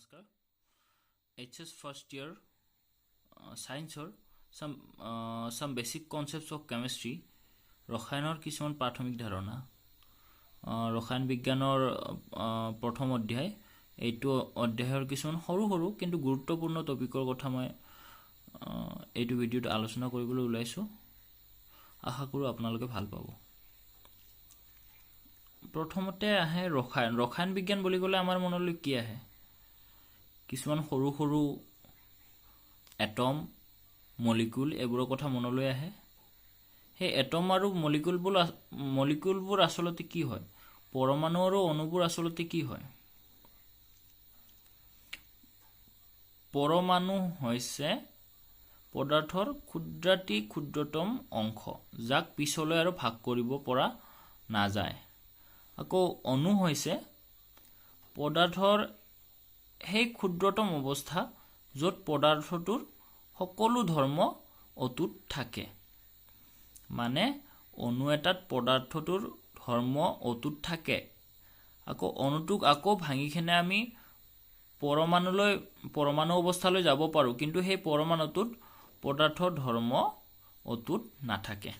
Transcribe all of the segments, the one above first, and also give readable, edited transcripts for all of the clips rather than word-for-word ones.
নমস্কাৰ HS first year science or some basic concepts of chemistry ৰসায়নৰ কিছুমান প্ৰাথমিক ধাৰণা ৰসায়ন বিজ্ঞানৰ প্ৰথম অধ্যায় এইটো অধ্যায়ৰ কিছুমান সৰু সৰু কিন্তু গুৰুত্বপূৰ্ণ টপিকৰ কথা মই এইটো ভিডিঅ'ত আলোচনা কৰিবলৈ ওলাইছো আশা কৰো আপোনালোকে ভাল পাব প্ৰথমতে আহে ৰসায়ন বিজ্ঞান বুলি ক'লে আমাৰ মনলৈ কি আহে কিছুমান সৰু সৰু এটম মলিকিউল এবোৰৰ কথা মনলৈ আহে হে এটম আৰু মলিকিউলবোৰ আসলতে কি হয় পৰমাণু আৰু অণুবোৰ আসলতে কি হয় পৰমাণু হৈছে পদাৰ্থৰ ক্ষুদ্ৰাতি ক্ষুদ্ৰতম অংশ যাক পিছলৈ আৰু ভাগ কৰিব পৰা নাযায় আকৌ অণু হৈছে পদাৰ্থৰ সেই ক্ষুদ্ৰতম অৱস্থা য'ত পদাৰ্থটোৰ সকলো ধৰ্ম অটুট থাকে মানে অণু এটাত পদাৰ্থটোৰ ধৰ্ম অটুট থাকে আকৌ অণুটোক আকৌ ভাঙিখনে আমি পৰমাণু অৱস্থালৈ যাব পাৰো কিন্তু সেই পৰমাণুটোত পদাৰ্থৰ ধৰ্ম অটুট নাথাকে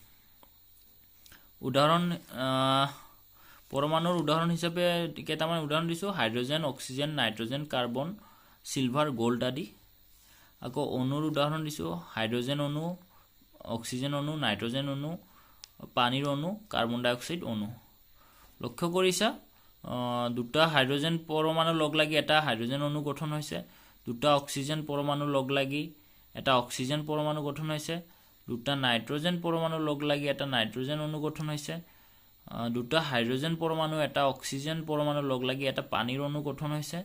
পৰমাণুৰ উদাহৰণ হিচাপে কেইটামান উদাহৰণ দিছো hydrogen oxygen nitrogen carbon silver gold আদি আকৌ অণুৰ উদাহৰণ দিছো হাইড্ৰোজেন অণু অক্সিজেন অণু নাইট্ৰোজেন অণু পানীৰ অণু কাৰ্বন ডাই অক্সাইড অণু লক্ষ্য কৰিছা দুটা হাইড্ৰোজেন পৰমাণু লগ লাগি এটা হাইড্ৰোজেন অণু গঠন হৈছে দুটা অক্সিজেন পৰমাণু লগ লাগি এটা অক্সিজেন পৰমাণু গঠন হৈছে দুটা নাইট্ৰোজেন পৰমাণু লগ লাগি এটা নাইট্ৰোজেন অণু গঠন হৈছে দুটা হাইড্ৰোজেন পৰমাণু এটা অক্সিজেন পৰমাণু লগ লাগি এটা পানীৰ অণু গঠন হৈছে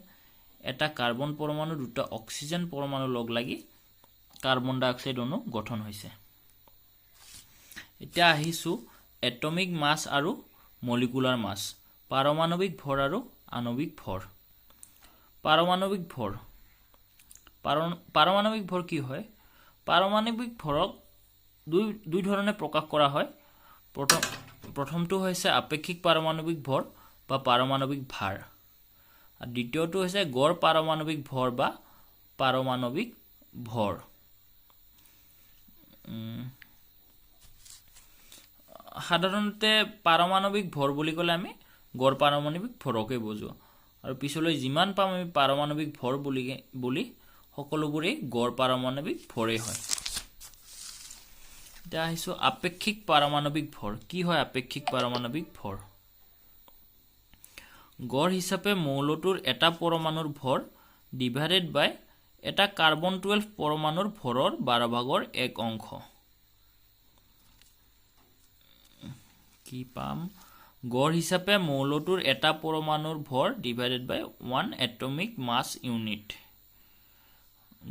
এটা কাৰ্বন পৰমাণু দুটা অক্সিজেন পৰমাণু লগ লাগি কাৰ্বন ডাই অক্সাইড অণু গঠন হৈছে এতিয়া আহিছো এটমিক মাছ আৰু মলিকুলাৰ মাছ পাৰমাণৱিক ভৰ আৰু আণৱিক ভৰ পাৰমাণৱিক ভৰ কি হয় পাৰমাণৱিক ভৰক দুই ধৰণে প্ৰকাশ কৰা হয় প্ৰথমটো হৈছে আপেক্ষিক পাৰমাণৱিক ভৰ বা পাৰমাণৱিক ভাৰ আৰু দ্বিতীয়টো হৈছে গড় পাৰমাণৱিক ভৰ বা পাৰমাণৱিক ভৰ সাধাৰণতে পাৰমাণৱিক ভৰ বুলি ক'লে আমি গড় পাৰমাণৱিক ভৰকে বুজো আৰু পিছলৈ যিমান পাম আমি পাৰমাণৱিক ভৰ বুলি সকলোবোৰে গড় পাৰমাণৱিক ভৰে হয় এতিয়া আহিছো আপেক্ষিক পাৰমাণৱিক ভৰ কি হয় আপেক্ষিক পাৰমাণৱিক ভৰ গড় হিচাপে মৌলটোৰ এটা পৰমাণুৰ ভৰ ডিভাইডেড বাই এটা কাৰ্বন 12 পৰমাণুৰ ভৰৰ 12 ভাগৰ 1 অংশ কি পাম গড় হিচাপে মৌলটোৰ এটা পৰমাণুৰ ভৰ ডিভাইডেড বাই 1 এটমিক মাছ ইউনিট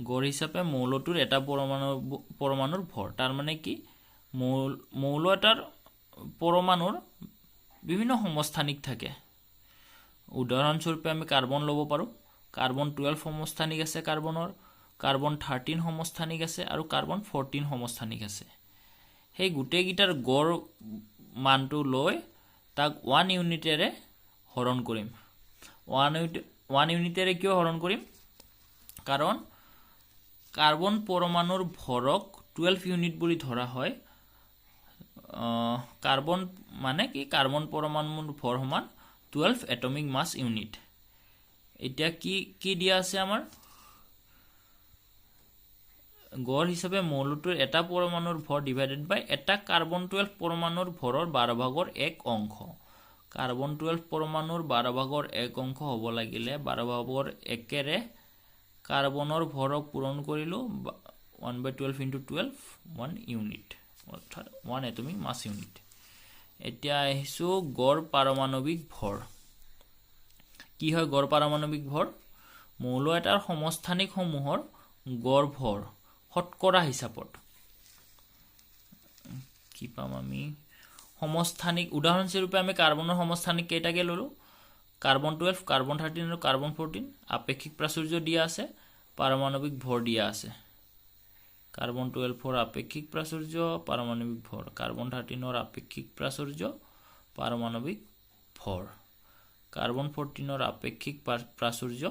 গড় হিচাপে মৌলটোৰ এটা পৰমাণুৰ ভৰ তাৰ মানে কি মৌল এটাৰ পৰমাণুৰ বিভিন্ন সমস্থানিক থাকে উদাহৰণস্বৰূপে আমি কাৰ্বন ল'ব পাৰো কাৰ্বন 12 সমস্থানিক আছে কাৰ্বন 13 সমস্থানিক আছে আৰু কাৰ্বন 14 সমস্থানিক আছে সেই গুটেইকেইটাৰ গড় মানটো লৈ তাক 1 ইউনিটেৰে হৰণ কৰিম 1 ইউনিটেৰে কিয় হৰণ কৰিম কাৰণ কাৰ্বন পৰমাণুৰ ভৰক 12 ইউনিট বুলি ধৰা হয় কাৰ্বন মানে কি কাৰ্বন পৰমাণুৰ ভৰ সমান 12 এটমিক মাছ ইউনিট এতিয়া কি দিয়া আছে আমাৰ গড় হিচাপে মৌলটোৰ এটা পৰমাণুৰ ভৰ ডিভাইডেড বাই এটা কাৰ্বন 12 পৰমাণুৰ ভৰৰ 12 ভাগৰ 1 অংশ কাৰ্বন 12 পৰমাণুৰ 12 ভাগৰ 1 অংশ হ'ব লাগিলে 12 ভাগৰ 1ৰে কাৰ্বনৰ ভৰক পূৰণ কৰিলো 1/12 * 12 1 ইউনিট অৰ্থাৎ 1 এটমিক মাছ ইউনিট এতিয়া আহিছো গড় পাৰমাণৱিক ভৰ কি হয় গড় পাৰমাণৱিক ভৰ মৌল এটাৰ সমস্থানিক সমূহৰ গড় ভৰ শতকৰা হিচাপত কি পাম আমি সমস্থানিক উদাহৰণস্বৰূপে আমি কাৰ্বনৰ সমস্থানিক কেইটাকে ললো কাৰ্বন 12 কাৰ্বন 13 আৰু কাৰ্বন 14 আপেক্ষিক প্ৰাচুৰ্য দিয়া আছে পাৰমাণৱিক ভৰ দিয়া আছে কাৰ্বন 12 ৰ আপেক্ষিক প্ৰাচুৰ্য পাৰমাণৱিক ভৰ কাৰ্বন 13 ৰ আপেক্ষিক প্ৰাচুৰ্য পাৰমাণৱিক ভৰ কাৰ্বন 14 ৰ আপেক্ষিক প্ৰাচুৰ্য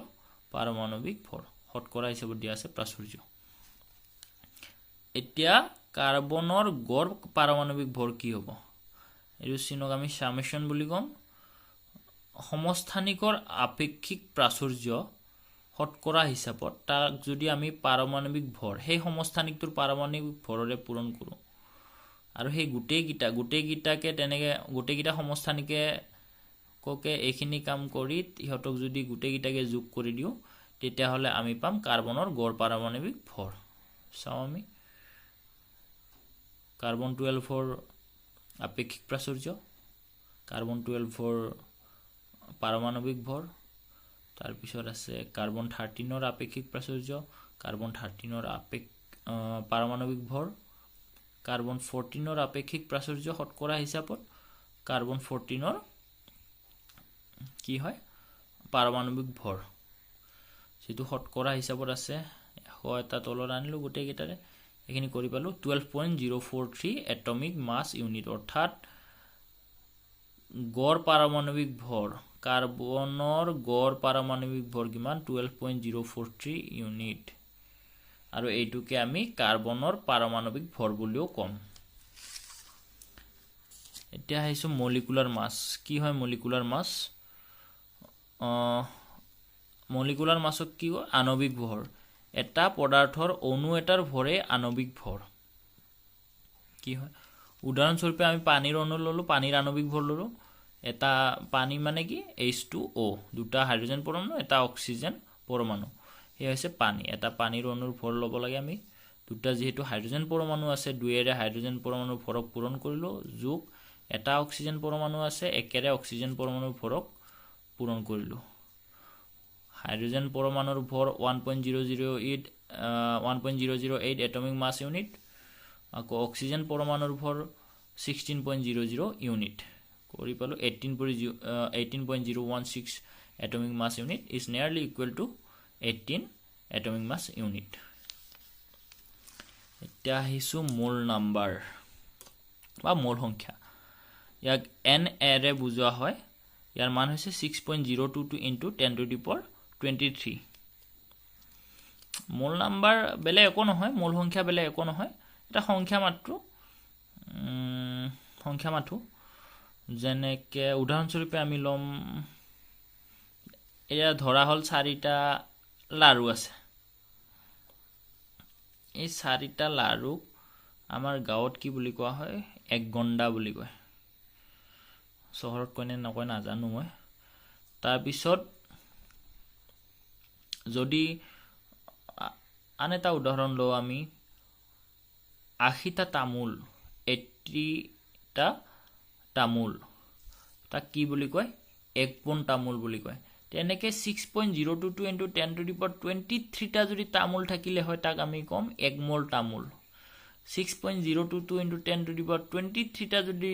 পাৰমাণৱিক ভৰ শতকৰা হিচাপত দিয়া আছে প্ৰাচুৰ্য এতিয়া কাৰ্বনৰ গড় পাৰমাণৱিক ভৰ কি হ'ব এটো চিনক আমি সামেশন বুলি কম সমস্থানিকৰ আপেক্ষিক প্ৰাচুৰ্য শতকৰা হিচাপত তাক যদি আমি পাৰমাণৱিক ভৰ সেই সমস্থানিকটোৰ পাৰমাণৱিক ভৰৰে পূৰণ কৰো আৰু সেই গুটেগিটাকে তেনেকে গুটেগিটা সমস্থানিকে কোকে এইখিনি কাম কৰি ইহতক যদি গুটেগিটাকে যোগ কৰি দিও তেতিয়া হলে আমি পাম কাৰ্বনৰ গড় পাৰমাণৱিক ভৰ চাও আমি কাৰ্বন 12 ৰ আপেক্ষিক প্ৰাচুৰ্য কাৰ্বন 12 ৰ পাৰমাণৱিক ভৰ তাৰ পিছত আছে কাৰ্বন 13 ৰ আপেক্ষিক প্ৰাচুৰ্য কাৰ্বন 13 ৰ পাৰমাণৱিক ভৰ কাৰ্বন 14 ৰ আপেক্ষিক প্ৰাচুৰ্য শতকৰা হিচাপত কাৰ্বন 14 ৰ কি হয় পাৰমাণৱিক ভৰ যেটো শতকৰা হিচাপত আছে 100 এটা তলত আনিলো গুটে গিটাৰে এখিনি কৰি পালো 12.043 এটমিক মাস ইউনিট অৰ্থাৎ গড় পাৰমাণৱিক ভৰ কাৰ্বনৰ গড় পাৰমাণৱিক ভৰ কিমান 12.043 ইউনিট আৰু এইটোকে আমি কাৰ্বনৰ পাৰমাণৱিক ভৰ বুলিও কম এতিয়া হৈছে মলিকুলাৰ মাস কি হয় মলিকুলাৰ মাস মলিকুলাৰ মাসক কি হয় আণবিক ভৰ এটা পদাৰ্থৰ অণু এটাৰ ভৰে আণবিক ভৰ কি হয় উদাহৰণ স্বৰূপে আমি পানীৰ অণু ললো পানীৰ আণবিক ভৰ ললো এটা পানী মানে কি H2O দুটা হাইড্ৰোজেন পৰমাণু এটা অক্সিজেন পৰমাণু এই হৈছে পানী এটা পানীৰ অণুৰ ভৰ লব লাগে আমি দুটা যেহেতু হাইড্ৰোজেন পৰমাণু আছে দুইৰে হাইড্ৰোজেন পৰমাণুৰ ভৰক পূৰণ কৰিলো যোগ এটা অক্সিজেন পৰমাণু আছে একেৰে অক্সিজেন পৰমাণুৰ ভৰক পূৰণ কৰিলো হাইড্ৰোজেন পৰমাণুৰ ভৰ 1.008 এটমিক মাস ইউনিট আকৌ অক্সিজেন পৰমাণুৰ ভৰ 16.00 ইউনিট কৰি পালো 18.016 atomic mass unit is nearly equal to 18 atomic mass unit এতিয়া হিসু মোল নাম্বার বা মোল সংখ্যা ইয়াক n এৰে বুজোৱা হয় ইয়াৰ মান হৈছে 6.022 into 10 to the power 23 মোল নাম্বার বেলে একো নহয় মোল সংখ্যা বেলে একো নহয় এটা সংখ্যা মাত্র যেনেকে উদাহৰণ স্বৰূপে আমি লম এয়া ধৰা হল 4টা লাৰু আছে এই 4টা লাৰু আমাৰ গাঁৱত কি বুলি কোৱা হয় এক গণ্ডা বুলি কয় চহৰত কোনে নকয় নাজানো মই তাৰ পিছত যদি আন এটা উদাহৰণ লও আমি 80টা তামোল 80টা তামোল তাক কি বুলি কয় এক পোন তামোল বুলি কয় তেনেকে 6.022 into 10 to the power 23 টা যদি তামোল থাকিলে হয় তাক আমি কম এক মোল তামোল 6.022 into 10 to the power 23 টা যদি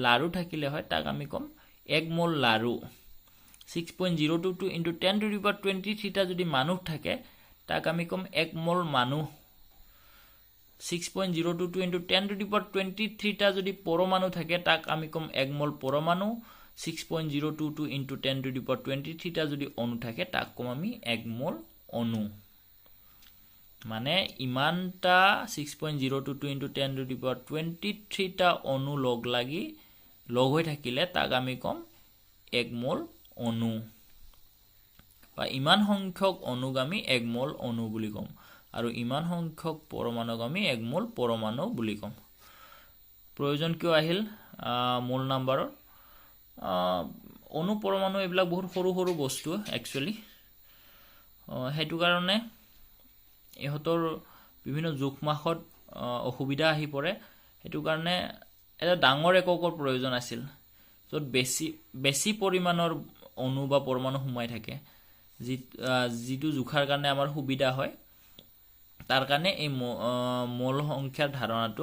লাৰু থাকিলে হয় তাক আমি কম এক মোল লাৰু 6.022 into 10 to the power 23 টা যদি মানুহ থাকে তাক আমি কম এক মোল মানুহ 6.022 into 10 to the power 23 টা যদি পৰমাণু থাকে তাক আমি কম এক মোল পৰমাণু 6.022 into 10 to the power 23 টা যদি অণু থাকে তাক কম আমি এক মোল অণু মানে ইমানটা 6.022 into 10 to the power 23 টা অণু লগ হৈ থাকিলে তাক আমি কম এক মোল অণু বা ইমান সংখ্যক অণুক আমি এক মোল অণু বুলি কম আৰু ইমান সংখ্যক পৰমাণুক আমি এক মোল পৰমাণু বুলি কম প্ৰয়োজন কিয় আহিল মোল নাম্বাৰৰ অণু পৰমাণু এইবিলাক বহুত সৰু সৰু বস্তু একচুয়ালি হেতু কাৰণে ইহতৰ বিভিন্ন জোখমাখত অসুবিধা আহি পৰে হেতু কাৰণে এটা ডাঙৰ এককৰ প্ৰয়োজন আছিল যত বেছি পৰিমাণৰ অণু বা পৰমাণু হুমাই থাকে যিটো জোখাৰ কাৰণে আমাৰ সুবিধা হয় তাৰ কাৰণে এই মোল সংখ্যাৰ ধাৰণাটো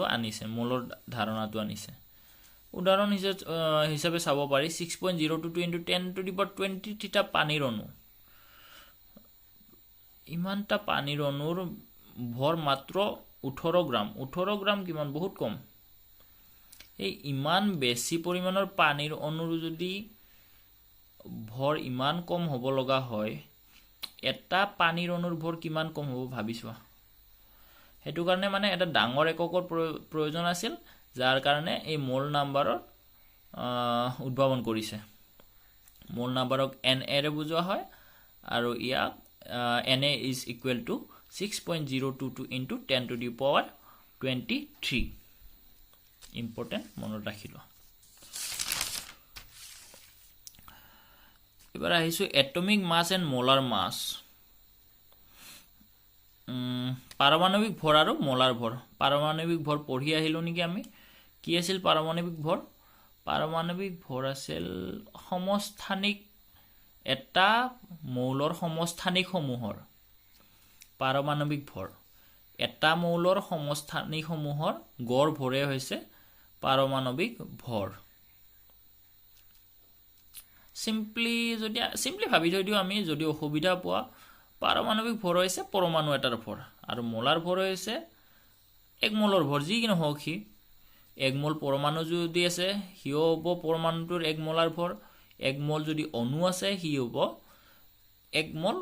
আনিছে উদাহৰণ হিচাপে চাব পাৰি 6.022 into 10 to the power 23 টা পানীৰ অণু ইমানটা পানীৰ অণুৰ ভৰ মাত্ৰ 18 গ্ৰাম কিমান বহুত কম এই ইমান বেছি পৰিমাণৰ পানীৰ অণুৰ যদি ভৰ ইমান কম হ'ব লগা হয় এটা পানীৰ অণুৰ ভৰ কিমান কম হ'ব ভাবিছোৱা হেতু কাৰণে মানে এটা ডাঙৰ এককৰ প্ৰয়োজন আছিল যাৰ কাৰণে এই মোল নাম্বাৰৰ উদ্ভাৱন কৰিছে মোল নাম্বাৰক Na ৰে বুজোৱা হয় আৰু ইয়াক Na is equal to 6.022 into 10 to the power 23 important মনত ৰাখিলো এবাৰ আহিছো এটমিক মাছ এণ্ড মোলাৰ মাছ পাৰমাণবিক ভৰ আৰু মোলাৰ ভৰ পাৰমাণবিক ভৰ পঢ়ি আহিলো নেকি আমি কি আছিল পাৰমাণবিক ভৰ আছিল সমস্থানিক এটা মৌলৰ সমস্থানিক সমূহৰ পাৰমাণবিক ভৰ এটা মৌলৰ সমস্থানিক সমূহৰ গড় ভৰে হৈছে পাৰমাণবিক ভৰ সিম্পলি ভাবি থৈ দিও আমি যদি অসুবিধা পোৱা পাৰমাণবিক ভৰ হৈছে পৰমাণু এটাৰ ভৰ আৰু মোলাৰ ভৰ হৈছে এক মোলৰ ভৰ যি কিনো হওক কি এক মোল পৰমাণু যদি আছে হিও হ'ব পৰমাণুটোৰ এক মোলাৰ ভৰ এক মোল যদি অণু আছে হি হ'ব এক মোল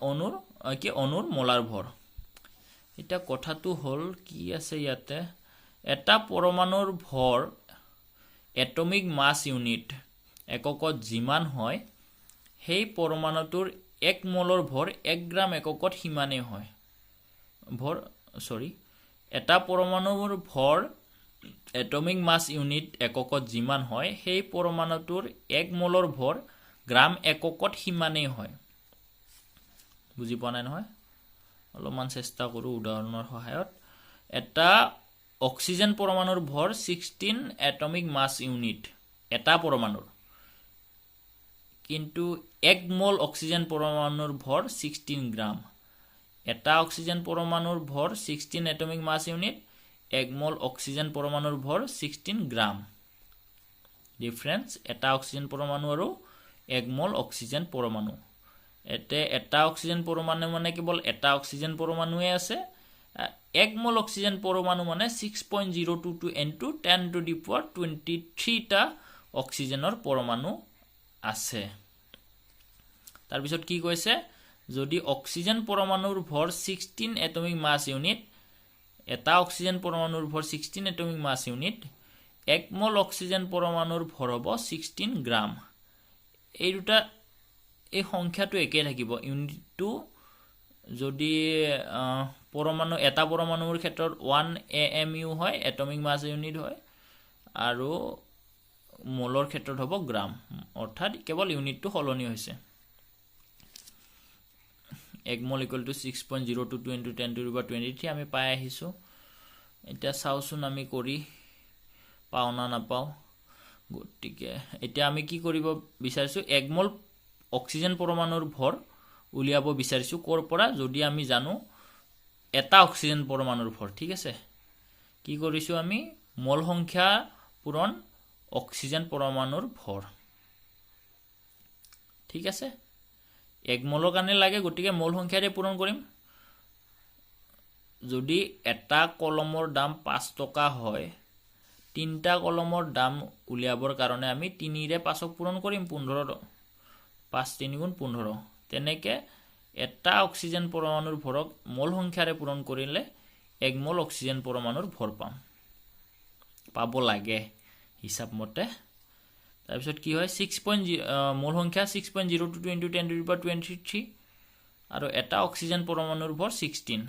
অণুৰ মোলাৰ ভৰ এটা কথাটো হল কি আছে ইয়াতে এটা পৰমাণুৰ ভৰ এটমিক মাছ ইউনিট এককত যিমান হয় সেই পৰমাণুটোৰ এক মোলৰ ভৰ 1 গ্ৰাম এককত সিমানেই হয় এটা পৰমাণুৰ ভৰ এটমিক মাছ ইউনিট এককত যিমান হয় সেই পৰমাণুটোৰ 1 মোলৰ ভৰ গ্ৰাম এককত সিমানেই হয় বুজি পোৱা নাই নহয় অলপমান চেষ্টা কৰো উদাহৰণৰ সহায়ত এটা অক্সিজেন পৰমাণুৰ ভৰ 16 এটমিক মাছ ইউনিট এটা পৰমাণুৰ কিন্তু 1 মোল অক্সিজেন পৰমাণুৰ ভৰ 16 গ্ৰাম এটা অক্সিজেন পৰমাণুৰ ভৰ 16 এটমিক মাছ ইউনিট 1 মোল অক্সিজেন পৰমাণুৰ ভৰ 16 গ্ৰাম ডিফাৰেন্স এটা অক্সিজেন পৰমাণু আৰু 1 মোল অক্সিজেন পৰমাণু এটা অক্সিজেন পৰমাণু মানে কেৱল এটা অক্সিজেন পৰমাণুৱে আছে 1 মোল অক্সিজেন পৰমাণু মানে 6.022 into 10 to the power 23 টা অক্সিজেনৰ পৰমাণু আছে তাৰ পিছত কি কৈছে যদি অক্সিজেন পৰমাণুৰ ভৰ 16 এটমিক মাছ ইউনিট এটা অক্সিজেন পৰমাণুৰ ভৰ 16 এটমিক মাছ ইউনিট 1 মোল অক্সিজেন পৰমাণুৰ ভৰ হ'ব 16 গ্ৰাম এই দুটা এই সংখ্যাটো একে থাকিব ইউনিটটো যদি পৰমাণু এটা পৰমাণুৰ ক্ষেত্ৰত 1 AMU হয় এটমিক মাছ ইউনিট হয় আৰু মোলৰ ক্ষেত্ৰত হ'ব গ্ৰাম অৰ্থাৎ কেৱল ইউনিটটো সলনি হৈছে 1 মোল equal to 6.022 into 10 to the power 23 আমি পাই আহিছো এটা চাওচোন আমি কৰি পাও না নাপাও গতিকে এটা আমি কি কৰিব বিচাৰিছো 1 মোল অক্সিজেন পৰমাণুৰ ভৰ উলিয়াব বিচাৰিছো কৰ পৰা যদি আমি জানো এটা অক্সিজেন পৰমাণুৰ ভৰ ঠিক আছে কি কৰিছো আমি মোল সংখ্যা পূৰণ অক্সিজেন পৰমাণুৰ ভৰ ঠিক আছে 1 মোলৰ কাৰণে লাগে গতিকে মোল সংখ্যাৰে পূৰণ কৰিম যদি এটা কলমৰ দাম 5 টকা হয় তিনটা কলমৰ দাম উলিয়াবৰ কাৰণে আমি 3 ৰে 5ক পূৰণ কৰিম 15 5 3 গুণ 15 তেনেকে এটা অক্সিজেন পৰমাণুৰ ভৰক মোল সংখ্যাৰে পূৰণ কৰিলে 1 মোল অক্সিজেন পৰমাণুৰ ভৰ পাব লাগে হিসাব মতে তাৰ পিছত কি হয় 6. মোল সংখ্যা 6.022 into 10 to the power 23 আৰু এটা অক্সিজেন পৰমাণুৰ ভৰ 16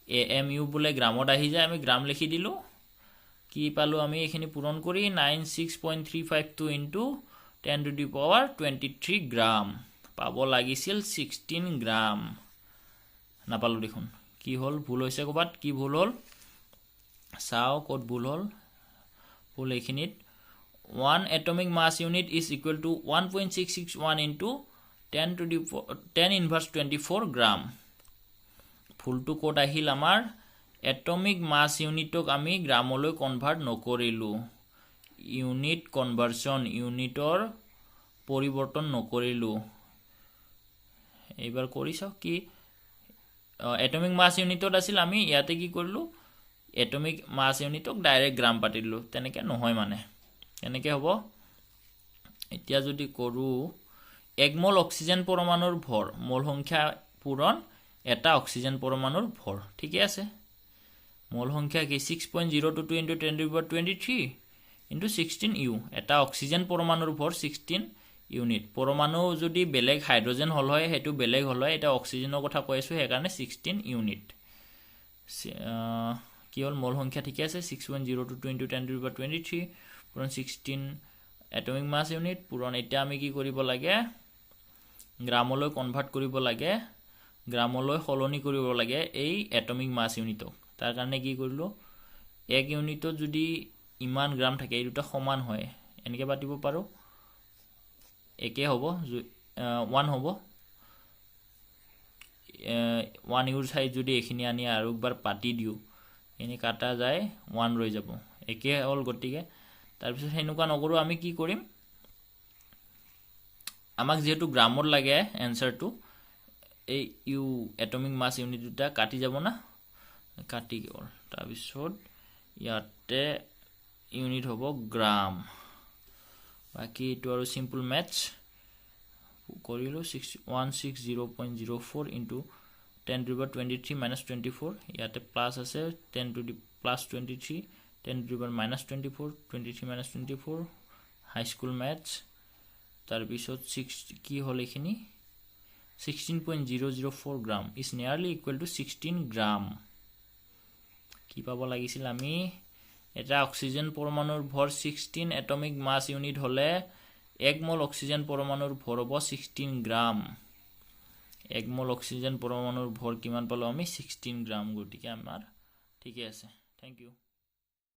AMU বুলে গ্ৰামত আহি যায় আমি গ্ৰাম লিখি দিলো কি পালো আমি এখিনি পূৰণ কৰি 96.352 into 10 to the power 23 গ্ৰাম পাব লাগিছিল 16 গ্ৰাম নাপালো দেখোন কি হল ভুল হৈছে কবাত কি ভুল হল চাও কত ভুল হল ভুল এখিনিত 1 atomic mass unit is equal to 1.661 into 10 inverse 24 gram ফুলটো কোড আহিল আমাৰ এটমিক মাস ইউনিটক আমি গ্ৰামলৈ কনভাৰ্ট নকৰিলো ইউনিট কনভাৰ্সন ইউনিটৰ পৰিৱৰ্তন নকৰিলো এইবাৰ কৰিছো কি এটমিক মাস ইউনিটত আছিল আমি ইয়াতে কি কৰিলো এটমিক মাস ইউনিটক ডাইৰেক্ট গ্ৰাম পাতিলো তেনেকে নহয় মানে এনেকে হ'ব এতিয়া যদি কৰো 1 মোল অক্সিজেন পৰমাণুৰ ভৰ মোল সংখ্যা পূৰণ এটা অক্সিজেন পৰমাণুৰ ভৰ ঠিকই আছে মোল সংখ্যা কি 6.022 * 10^23 * 16 U এটা অক্সিজেন পৰমাণুৰ ভৰ 16 ইউনিট পৰমাণু যদি বেলেগ হাইড্ৰোজেন হল হয় হেতু বেলেগ হল হয় এটা অক্সিজেনৰ কথা কৈ আছো হে কাৰণে 16 ইউনিট কি হল মোল সংখ্যা ঠিক আছে 6.022 * 10^23 পূৰণ 16 এটমিক মাস ইউনিট পূৰণ এটা আমি কি কৰিব লাগে গ্ৰামলৈ কনভাৰ্ট কৰিব লাগে গ্ৰামলৈ সলনি কৰিব লাগে এই এটমিক মাস ইউনিটক তাৰ কাৰণে কি কৰিলো 1 ইউনিটত যদি ইমান গ্ৰাম থাকে এই দুটা সমান হয় এনেকে পাতিব পাৰো একে হ'ব 1 হ'ব 1 ইউৰ ঠাইত যদি এখিনি আনি আৰু একবাৰ পাতি দিও এনে কাটা যায় 1 ৰৈ যাব একে হল গটিকে তাৰ পিছত হেনুকা নকৰো আমি কি কৰিম আমাক যেহেতু গ্ৰামৰ লাগে এনসারটো এই ইউ এটমিক মাস ইউনিট দুটা কাটি যাব না কাটি গল তাৰ পিছত ইয়াতে ইউনিট হ'ব গ্ৰাম বাকি এটো আৰু সিম্পল ম্যাথছ কৰিলো 160.04 * 10^23 - 24 ইয়াতে প্লাস আছে 10^+23 10^-24 23 - 24 হাই স্কুল ম্যাথছ তাৰ পিছত 6 কি হল এখিনি 16.004 গ্রাম is nearly equal to 16 গ্রাম কি পাব লাগিছিল আমি এটা অক্সিজেন পৰমাণুৰ ভৰ 16 এটমিক মাস ইউনিট হলে 1 মোল অক্সিজেন পৰমাণুৰ ভৰ হ'ব 16 গ্ৰাম 1 মোল অক্সিজেন পৰমাণুৰ ভৰ কিমান পালো আমি 16 গ্ৰাম গটিকে আমাৰ ঠিকই আছে থ্যাংক ইউ